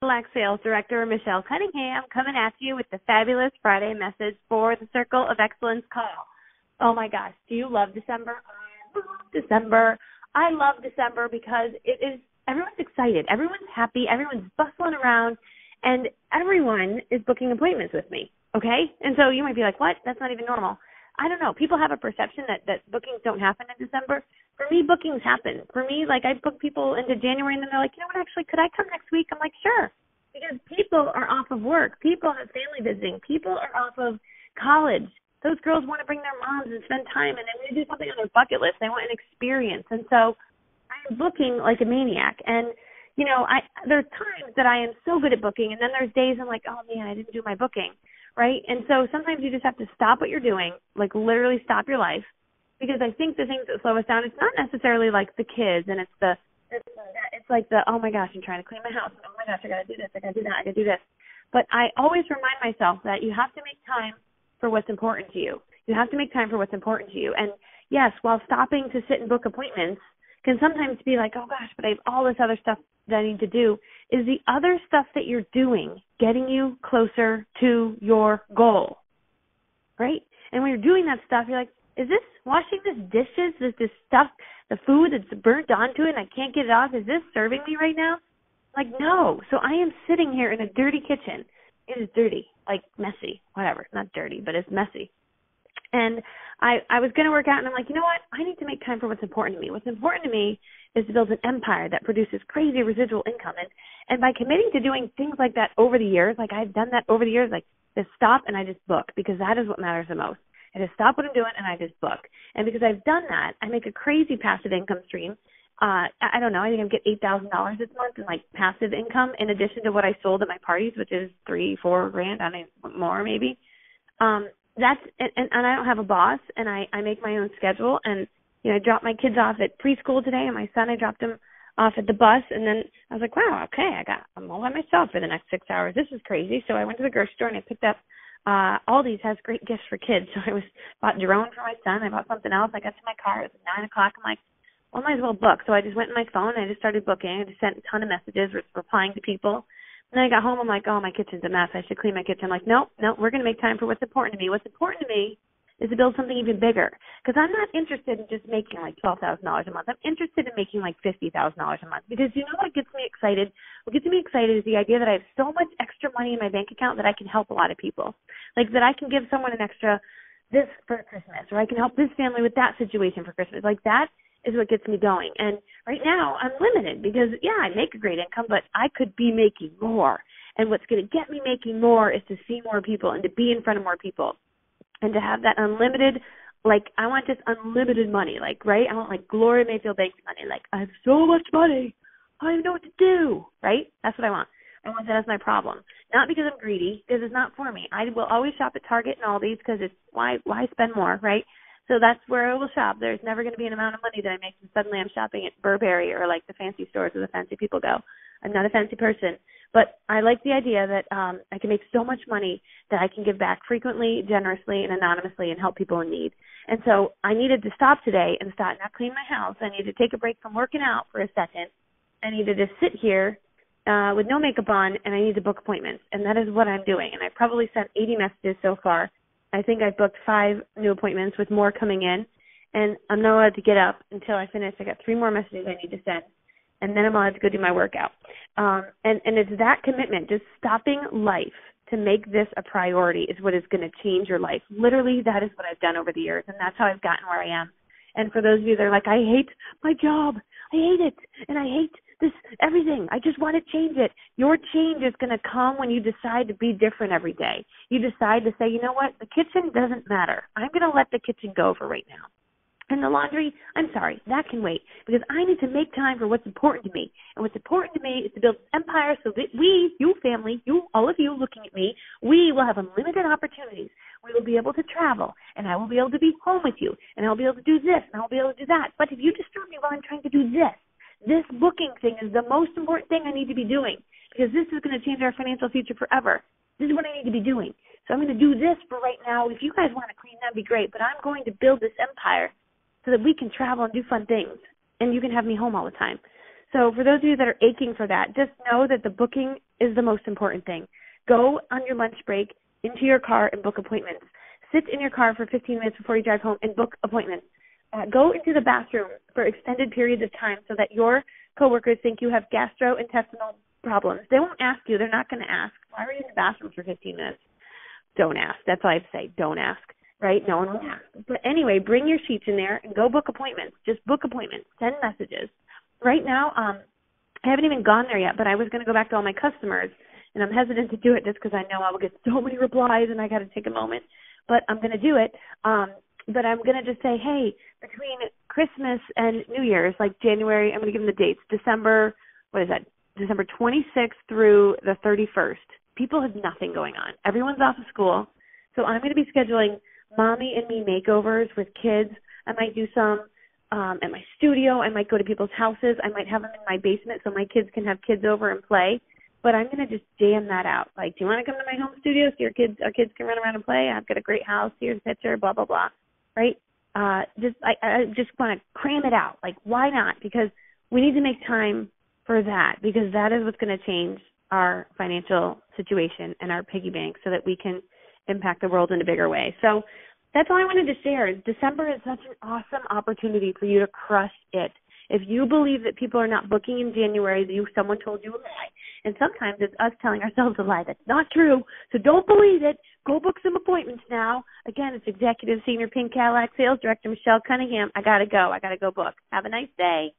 Black Sales Director Michelle Cunningham coming at you with the fabulous Friday message for the Circle of Excellence call. Oh my gosh, do you love December? I love December. I love December because everyone's excited, everyone's happy, everyone's bustling around, and everyone is booking appointments with me, okay? And so you might be like, what? That's not even normal. I don't know. People have a perception that bookings don't happen in December. For me, bookings happen. For me, like I book people into January and then they're like, you know what, actually, could I come next week? I'm like, sure. Because people are off of work. People have family visiting. People are off of college. Those girls want to bring their moms and spend time, and they want to do something on their bucket list. They want an experience. And so I'm booking like a maniac. And, you know, there's times that I am so good at booking, and then there's days I'm like, oh, man, I didn't do my booking, right? And so sometimes you just have to stop what you're doing, like literally stop your life, because I think the things that slow us down, it's not necessarily like the kids, and it's like the, oh, my gosh, I'm trying to clean my house. Oh, my gosh, I got to do this. I got to do that. I got to do this. But I always remind myself that you have to make time for what's important to you. You have to make time for what's important to you. And, yes, while stopping to sit and book appointments can sometimes be like, oh, gosh, but I have all this other stuff that I need to do. Is the other stuff that you're doing getting you closer to your goal, right? And when you're doing that stuff, you're like, is this washing this dishes, this stuff, the food that's burnt onto it and I can't get it off, is this serving me right now? Like, no. So I am sitting here in a dirty kitchen. It is dirty, like messy, whatever. Not dirty, but it's messy. And I was going to work out, and I'm like, you know what? I need to make time for what's important to me. What's important to me is to build an empire that produces crazy residual income. And by committing to doing things like that over the years, like I've done that over the years, like just stop and I just book, because that is what matters the most. I just stop what I'm doing and I just book. And because I've done that, I make a crazy passive income stream. I don't know, I think I get $8,000 this month in like passive income in addition to what I sold at my parties, which is $3-4 grand, I don't know, more maybe. And I don't have a boss, and I make my own schedule. And, you know, I dropped my kids off at preschool today, and my son, I dropped him off at the bus. And then I was like, wow, okay, I'm all by myself for the next 6 hours. This is crazy. So I went to the grocery store and I picked up, Aldi's has great gifts for kids. So I bought drone for my son. I bought something else. I got to my car. It was 9 o'clock. I'm like, well, I might as well book. So I just went on my phone and I just started booking. I just sent a ton of messages, replying to people. And then I got home, I'm like, oh, my kitchen's a mess. I should clean my kitchen. I'm like, nope, we're going to make time for what's important to me. What's important to me is to build something even bigger, because I'm not interested in just making like $12,000 a month. I'm interested in making like $50,000 a month, because you know what gets me excited? What gets me excited is the idea that I have so much extra money in my bank account that I can help a lot of people, like that I can give someone an extra this for Christmas, or I can help this family with that situation for Christmas. Like that is what gets me going. And right now I'm limited because, yeah, I make a great income, but I could be making more. And what's going to get me making more is to see more people and to be in front of more people and to have that unlimited, like I want just unlimited money, like, right? I want like Gloria Mayfield Banks money. Like I have so much money, I don't even know what to do, right? That's what I want. I want that as my problem. Not because I'm greedy, because it's not for me. I will always shop at Target and Aldi's because it's why spend more, right? So that's where I will shop. There's never going to be an amount of money that I make and suddenly I'm shopping at Burberry or like the fancy stores where the fancy people go. I'm not a fancy person. But I like the idea that I can make so much money that I can give back frequently, generously, and anonymously and help people in need. And so I needed to stop today and start not clean my house. I needed to take a break from working out for a second. I needed to sit here with no makeup on, and I need to book appointments. And that is what I'm doing. And I probably sent 80 messages so far. I think I've booked 5 new appointments with more coming in. And I'm not allowed to get up until I finish. I got 3 more messages I need to send. And then I'm allowed to go do my workout. And it's that commitment, just stopping life to make this a priority is what is going to change your life. Literally, that is what I've done over the years, and that's how I've gotten where I am. And for those of you that are like, I hate my job, I hate it, and I hate this, everything, I just want to change it. Your change is going to come when you decide to be different every day. You decide to say, you know what, the kitchen doesn't matter. I'm going to let the kitchen go for right now. And the laundry, I'm sorry, that can wait, because I need to make time for what's important to me. And what's important to me is to build an empire so that we, you family, you, all of you looking at me, we will have unlimited opportunities. We will be able to travel, and I will be able to be home with you, and I'll be able to do this, and I'll be able to do that. But if you disturb me while I'm trying to do this booking thing is the most important thing I need to be doing, because this is going to change our financial future forever. This is what I need to be doing. So I'm going to do this for right now. If you guys want to clean, that'd be great. But I'm going to build this empire so that we can travel and do fun things, and you can have me home all the time. So for those of you that are aching for that, just know that the booking is the most important thing. Go on your lunch break into your car and book appointments. Sit in your car for 15 minutes before you drive home and book appointments. Go into the bathroom for extended periods of time so that your coworkers think you have gastrointestinal problems. They won't ask you. They're not going to ask. Why were you in the bathroom for 15 minutes? Don't ask. That's all I have to say. Don't ask, right? No one will ask. But anyway, bring your sheets in there and go book appointments. Just book appointments. Send messages. Right now, I haven't even gone there yet, but I was going to go back to all my customers, and I'm hesitant to do it just because I know I will get so many replies and I got to take a moment. But I'm going to do it. But I'm going to just say, hey, between Christmas and New Year's, like January, I'm going to give them the dates, December 26th through the 31st. People have nothing going on. Everyone's off of school. So I'm going to be scheduling mommy and me makeovers with kids. I might do some at my studio. I might go to people's houses. I might have them in my basement so my kids can have kids over and play. But I'm going to just jam that out. Like, do you want to come to my home studio so our kids can run around and play? I've got a great house. Here's a picture, blah, blah, blah. Right? I just want to cram it out. Like, why not? Because we need to make time for that, because that is what's going to change our financial situation and our piggy bank so that we can impact the world in a bigger way. So that's all I wanted to share. December is such an awesome opportunity for you to crush it. If you believe that people are not booking in January, someone told you a lie. And sometimes it's us telling ourselves a lie that's not true. So don't believe it. Go book some appointments now. Again, it's Executive Senior Pink Cadillac Sales Director Michelle Cunningham. I got to go. I got to go book. Have a nice day.